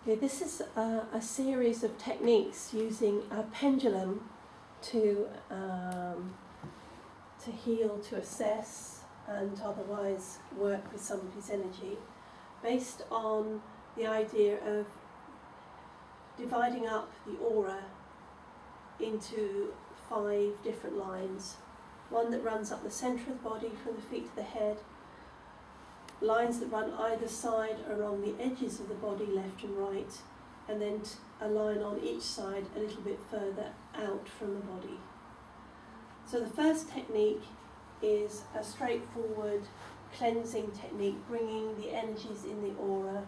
Okay, this is a series of techniques using a pendulum to heal, to assess, and otherwise work with somebody's energy, based on the idea of dividing up the aura into 5 different lines. One that runs up the centre of the body from the feet to the head, lines that run either side along the edges of the body, left and right, and then a line on each side a little bit further out from the body. So the first technique is a straightforward cleansing technique, bringing the energies in the aura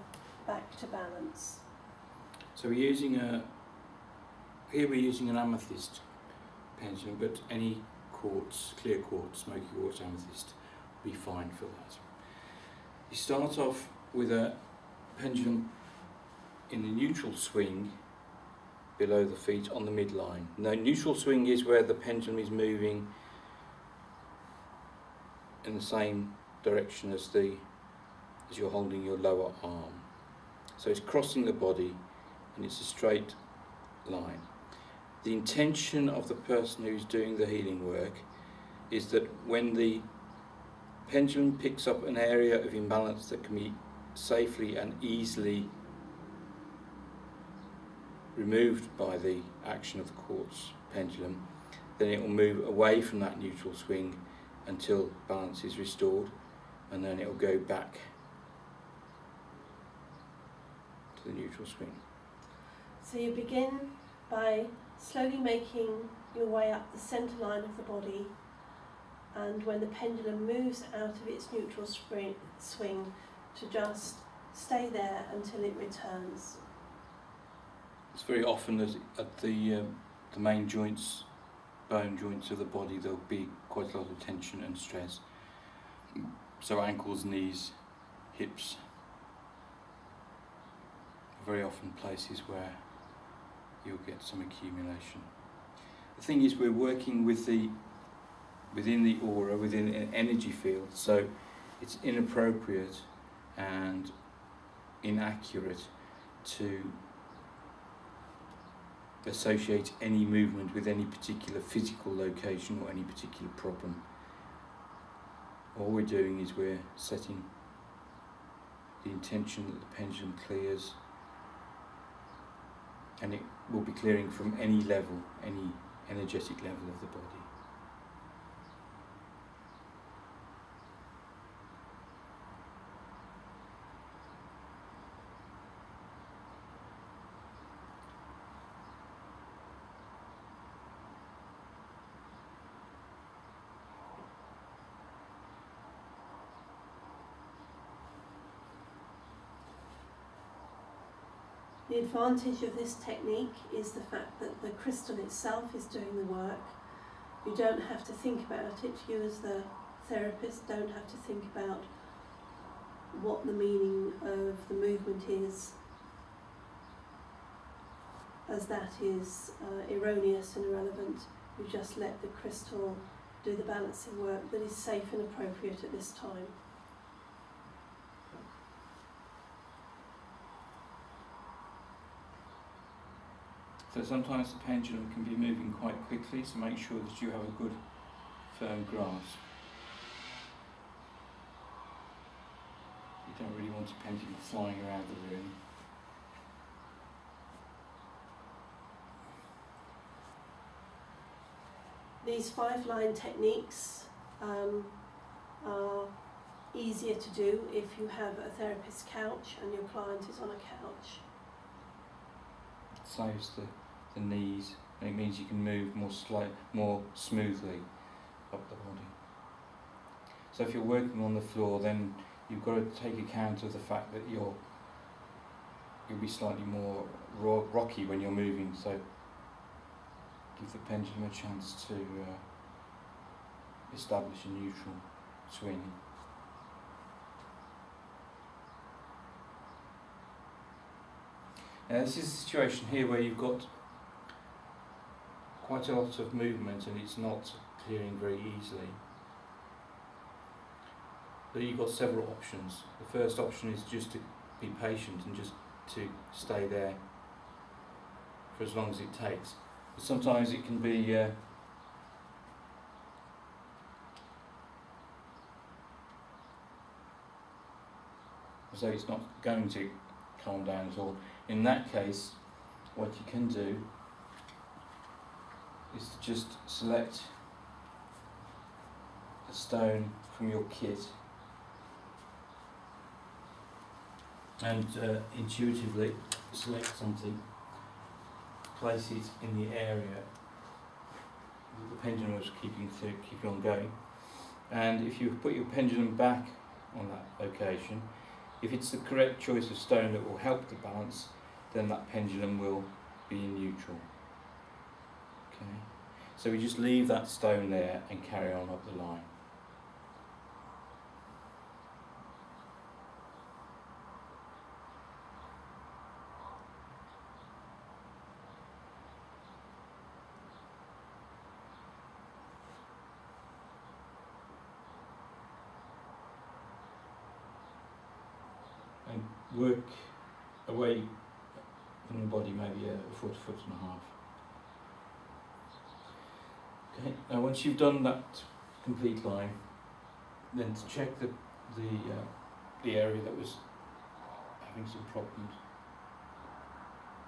back to balance. So we're using we're using an amethyst pendulum, but any quartz, clear quartz, smoky quartz, amethyst will be fine for that. You start off with a pendulum in the neutral swing below the feet on the midline. Now, neutral swing is where the pendulum is moving in the same direction as you're holding your lower arm. So it's crossing the body and it's a straight line. The intention of the person who's doing the healing work is that when the pendulum picks up an area of imbalance that can be safely and easily removed by the action of the quartz pendulum, then it will move away from that neutral swing until balance is restored, and then it will go back to the neutral swing. So you begin by slowly making your way up the centre line of the body, and when the pendulum moves out of its neutral swing, to just stay there until it returns. It's very often that at the main joints, bone joints of the body, there'll be quite a lot of tension and stress. So ankles, knees, hips are very often places where you'll get some accumulation. The thing is, we're working with within the aura, within an energy field, so it's inappropriate and inaccurate to associate any movement with any particular physical location or any particular problem. All we're doing is we're setting the intention that the pendulum clears, and it will be clearing from any level, any energetic level of the body. The advantage of this technique is the fact that the crystal itself is doing the work. You don't have to think about it. You as the therapist don't have to think about what the meaning of the movement is, as that is erroneous and irrelevant. You just let the crystal do the balancing work that is safe and appropriate at this time. So sometimes the pendulum can be moving quite quickly, so make sure that you have a good firm grasp. You don't really want a pendulum flying around the room. These 5-line techniques are easier to do if you have a therapist's couch and your client is on a couch. It saves the knees, and it means you can move more smoothly up the body. So if you're working on the floor, then you've got to take account of the fact that you'll be slightly more rocky when you're moving, so give the pendulum a chance to establish a neutral swing. Now this is a situation here where you've got quite a lot of movement and it's not clearing very easily. But you've got several options. The first option is just to be patient and just to stay there for as long as it takes. But sometimes it can be as though it's not going to calm down at all. In that case, what you can do is to just select a stone from your kit and intuitively select something, place it in the area that the pendulum was keeping on going, and if you put your pendulum back on that location, if it's the correct choice of stone that will help the balance, then that pendulum will be in neutral. Okay, so we just leave that stone there and carry on up the line. And work away from the body maybe a foot and a half. Okay, now once you've done that complete line, then to check the area that was having some problems,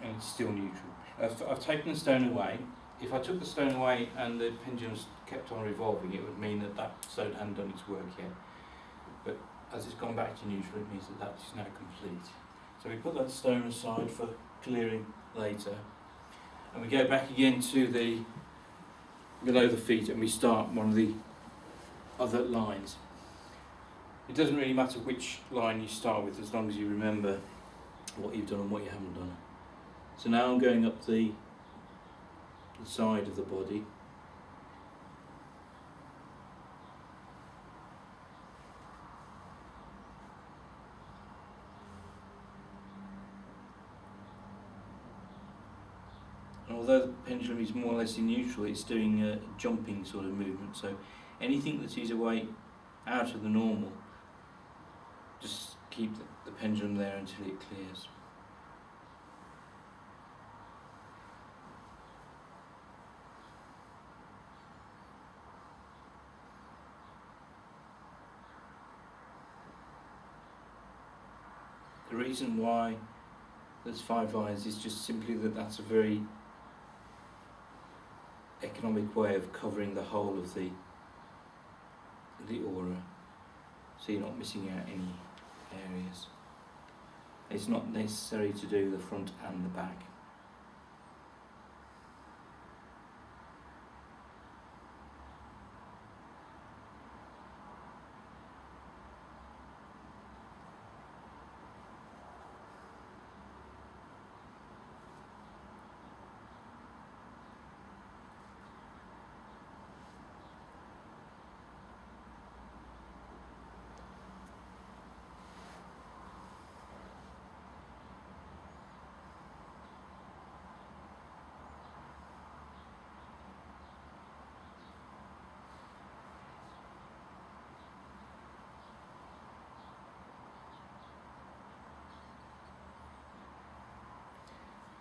and it's still neutral. I've taken the stone away. If I took the stone away and the pendulum kept on revolving, it would mean that that stone hadn't done its work yet. But as it's gone back to neutral, it means that that is now complete. So we put that stone aside for clearing later, and we go back again to the below the feet, and we start one of the other lines. It doesn't really matter which line you start with, as long as you remember what you've done and what you haven't done. So now I'm going up the side of the body. And although the pendulum is more or less in neutral, it's doing a jumping sort of movement, so anything that is away out of the normal, just keep the pendulum there until it clears. The reason why there's 5 lines is just simply that that's a very economic way of covering the whole of the aura, so you're not missing out any areas. It's not necessary to do the front and the back.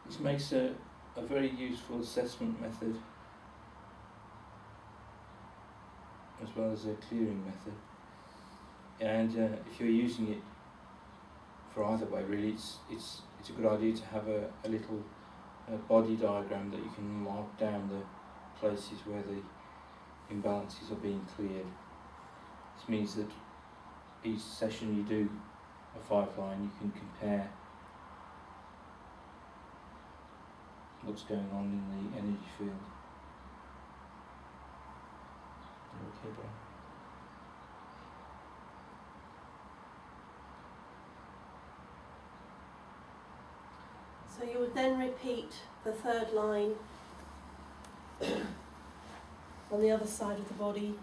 This makes a very useful assessment method, as well as a clearing method. And if you're using it for either way, really, it's a good idea to have a little body diagram that you can mark down the places where the imbalances are being cleared. This means that each session you do a 5 line, you can compare what's going on in the energy field. Okay, bro. So you would then repeat the 3rd line on the other side of the body.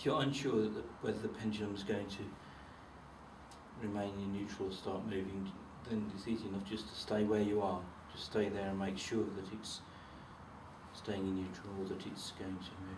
you're unsure whether the pendulum is going to remain in neutral or start moving, then it's easy enough just to stay where you are. Just stay there and make sure that it's staying in neutral or that it's going to move.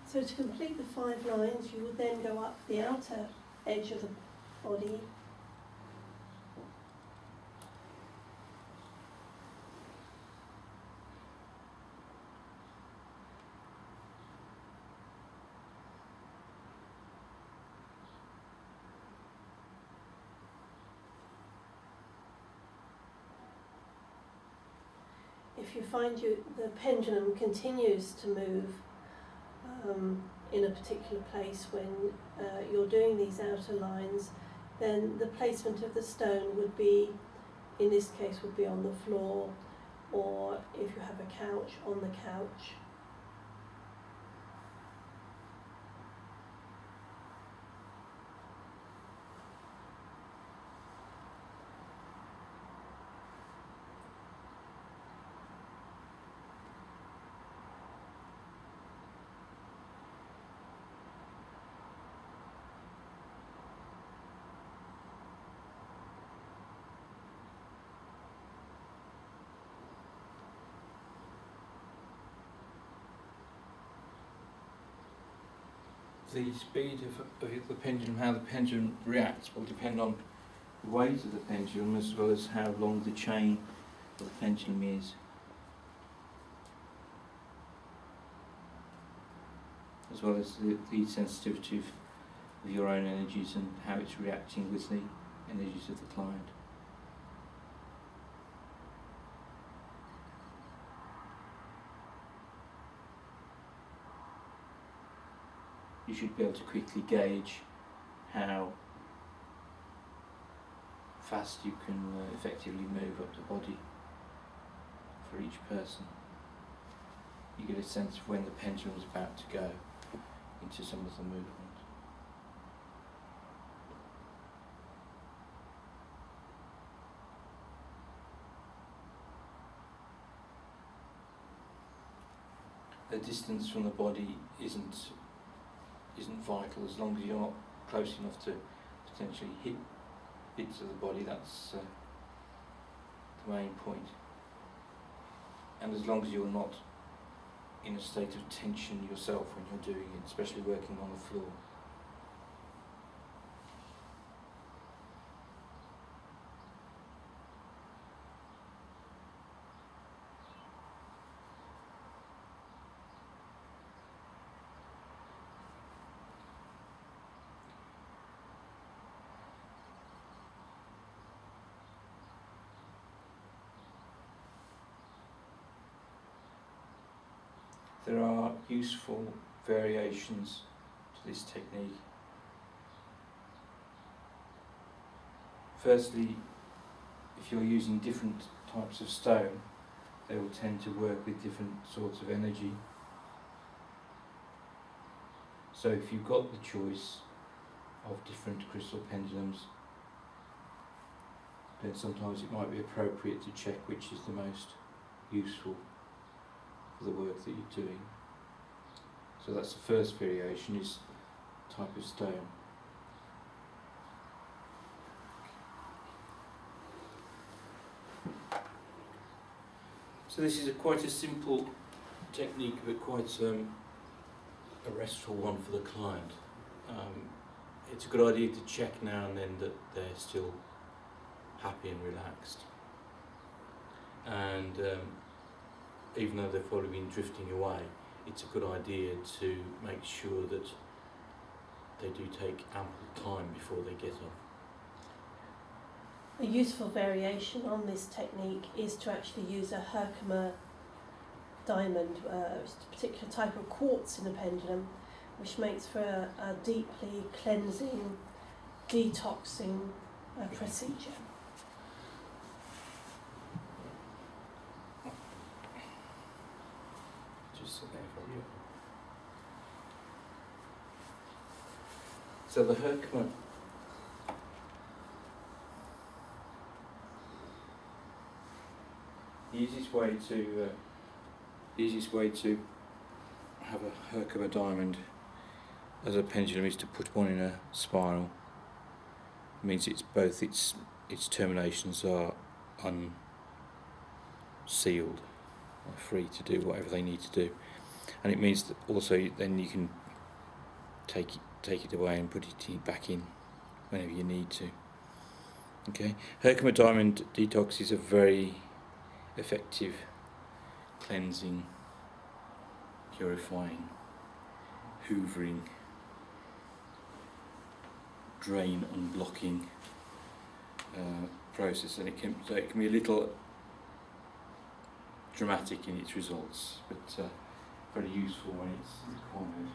So to complete the 5 lines, you would then go up the outer edge of the body, if you find the pendulum continues to move in a particular place when you're doing these outer lines, then the placement of the stone would be, in this case, would be on the floor, or if you have a couch, on the couch. The speed of the pendulum, how the pendulum reacts, will depend on the weight of the pendulum as well as how long the chain of the pendulum is, as well as the sensitivity of your own energies and how it's reacting with the energies of the client. You should be able to quickly gauge how fast you can effectively move up the body for each person. You get a sense of when the pendulum is about to go into some of the movement. The distance from the body isn't vital as long as you're not close enough to potentially hit bits of the body. That's the main point. And as long as you're not in a state of tension yourself when you're doing it, especially working on the floor. There are useful variations to this technique. Firstly, if you're using different types of stone, they will tend to work with different sorts of energy. So if you've got the choice of different crystal pendulums, then sometimes it might be appropriate to check which is the most useful for the work that you're doing. So that's the first variation, is type of stone. So this is quite a simple technique, but quite a restful one for the client. It's a good idea to check now and then that they're still happy and relaxed. And even though they've probably been drifting away, it's a good idea to make sure that they do take ample time before they get up. A useful variation on this technique is to actually use a Herkimer diamond, it's a particular type of quartz in a pendulum, which makes for a deeply cleansing, detoxing procedure. Just sit there for you. So the Herkimer, the easiest way to have a Herkimer diamond as a pendulum is to put one in a spiral. It means it's both its terminations are unsealed, are free to do whatever they need to do, and it means that also then you can take it away and put it back in whenever you need to. Okay, Herkimer diamond detox is a very effective cleansing, purifying, hoovering, drain unblocking process, and it can be a little dramatic in its results, but very useful when it's required.